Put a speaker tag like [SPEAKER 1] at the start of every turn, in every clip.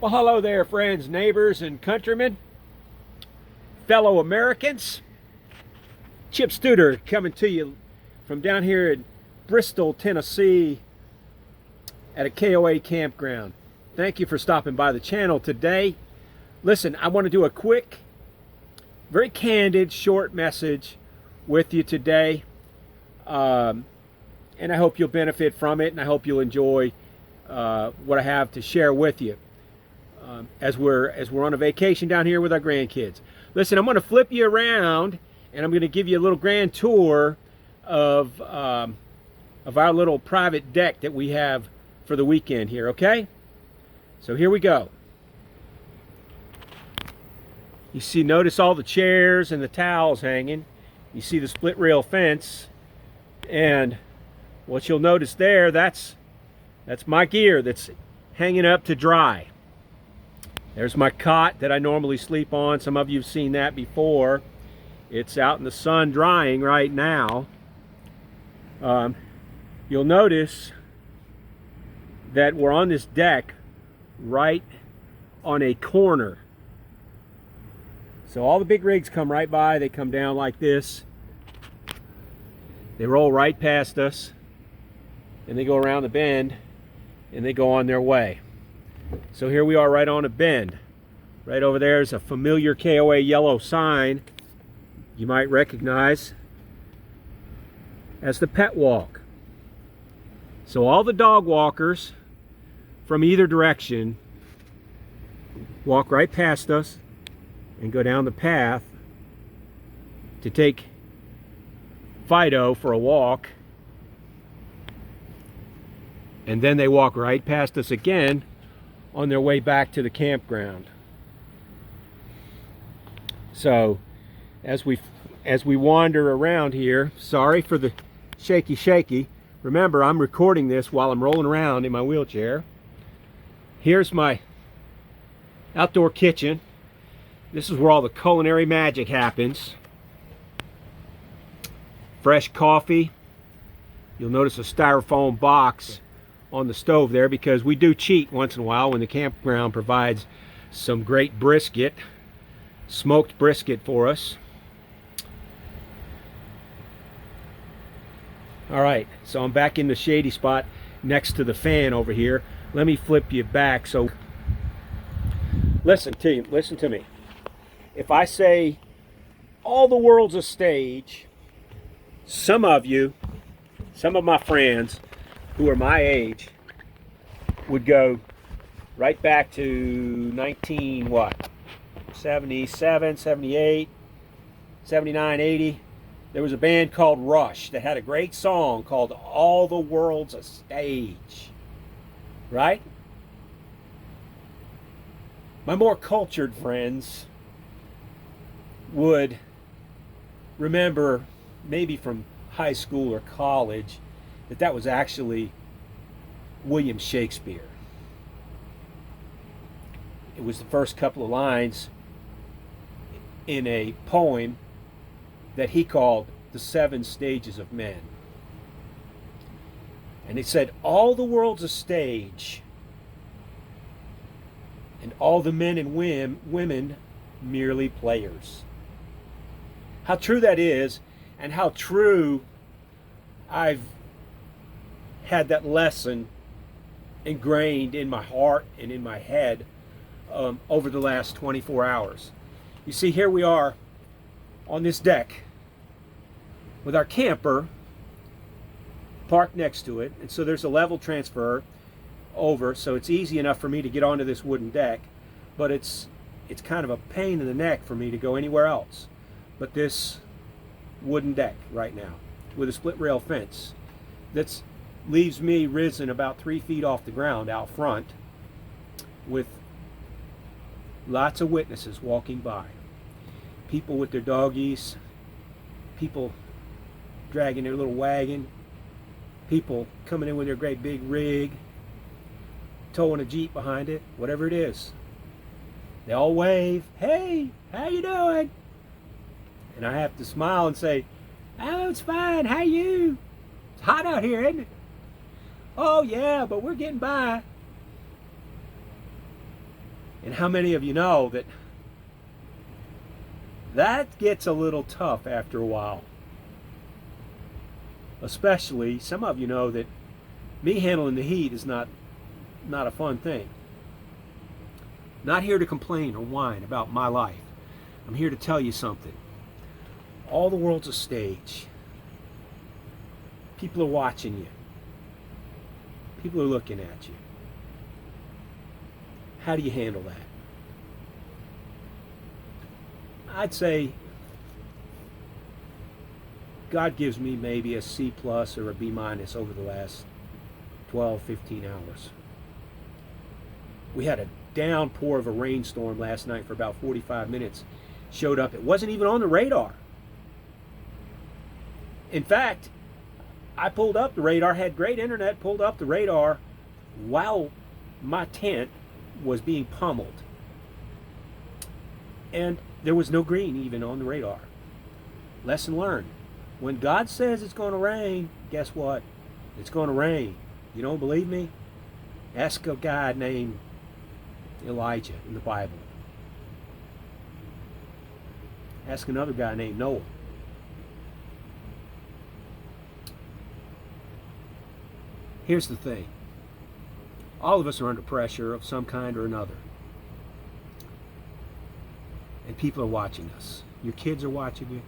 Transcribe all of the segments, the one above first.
[SPEAKER 1] Well, hello there, friends, neighbors, and countrymen, fellow Americans. Chip Studer coming to you from down here in Bristol, Tennessee at a KOA campground. Thank you for stopping by the channel today. Listen, I want to do a quick, very candid, short message with you today. And I hope you'll benefit from it, and I hope you'll enjoy what I have to share with you. As we're on a vacation down here with our grandkids. Listen, I'm going to flip you around and I'm going to give you a little grand tour of our little private deck that we have for the weekend here, okay? So here we go. You see, notice all the chairs and the towels hanging. You see the split rail fence, and what you'll notice there, that's my gear that's hanging up to dry. There's my cot that I normally sleep on. Some of you have seen that before. It's out in the sun drying right now. You'll notice that we're on this deck right on a corner. So all the big rigs come right by. They come down like this. They roll right past us, and they go around the bend, and they go on their way. So here we are right on a bend. Right over there is a familiar KOA yellow sign you might recognize as the pet walk. So all the dog walkers from either direction walk right past us and go down the path to take Fido for a walk. And then they walk right past us again on their way back to the campground. So as we wander around here, sorry for the shaky. Remember, I'm recording this while I'm rolling around in my wheelchair. Here's my outdoor kitchen. This is where all the culinary magic happens. Fresh coffee. You'll notice a styrofoam box on the stove there because we do cheat once in a while when the campground provides some great brisket, smoked brisket for us. All right, so I'm back in the shady spot next to the fan over here. Let me flip you back. So listen to me. If I say all the world's a stage, some of my friends who are my age would go right back to 77, 78, 79, 80. There was a band called Rush that had a great song called All the World's a Stage, right? My more cultured friends would remember, maybe from high school or college, that was actually William Shakespeare. It was the first couple of lines in a poem that he called The Seven Stages of Men. And it said, all the world's a stage, and all the men and women merely players. How true that is, and how true I've had that lesson ingrained in my heart and in my head over the last 24 hours. You see, here we are on this deck with our camper parked next to it, and so there's a level transfer over, so it's easy enough for me to get onto this wooden deck, but it's kind of a pain in the neck for me to go anywhere else but this wooden deck right now with a split rail fence that leaves me risen about 3 feet off the ground out front with lots of witnesses walking by. People with their doggies, people dragging their little wagon, people coming in with their great big rig, towing a Jeep behind it, whatever it is. They all wave, hey, how you doing? And I have to smile and say, oh, it's fine, how you? It's hot out here, isn't it? Oh yeah, but we're getting by. And how many of you know that that gets a little tough after a while? Especially, some of you know that me handling the heat is not a fun thing. Not here to complain or whine about my life. I'm here to tell you something. All the world's a stage. People are watching you. People are looking at you. How do you handle that? I'd say God gives me maybe a C plus or a B minus over the last 12, 15 hours. We had a downpour of a rainstorm last night for about 45 minutes. Showed up. It wasn't even on the radar. In fact, I pulled up the radar, had great internet, pulled up the radar while my tent was being pummeled. And there was no green even on the radar. Lesson learned. When God says it's going to rain, guess what? It's going to rain. You don't believe me? Ask a guy named Elijah in the Bible. Ask another guy named Noah. Here's the thing. All of us are under pressure of some kind or another. And people are watching us. Your kids are watching you.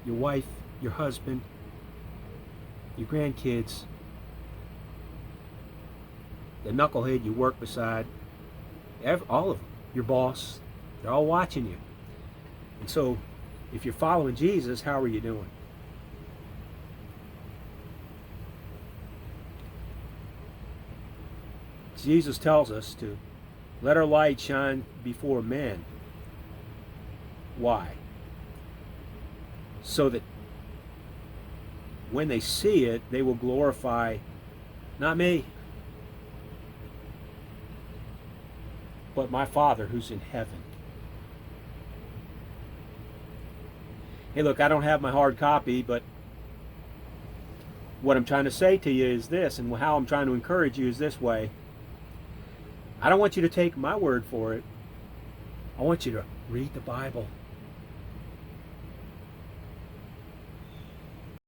[SPEAKER 1] Your wife, your husband, your grandkids, the knucklehead you work beside, all of them, your boss, they're all watching you. And so, if you're following Jesus, how are you doing? Jesus tells us to let our light shine before men. Why? So that when they see it, they will glorify not me, but my Father who's in heaven. Hey, look, I don't have my hard copy, but what I'm trying to say to you is this, and how I'm trying to encourage you is this way. I don't want you to take my word for it. I want you to read the Bible.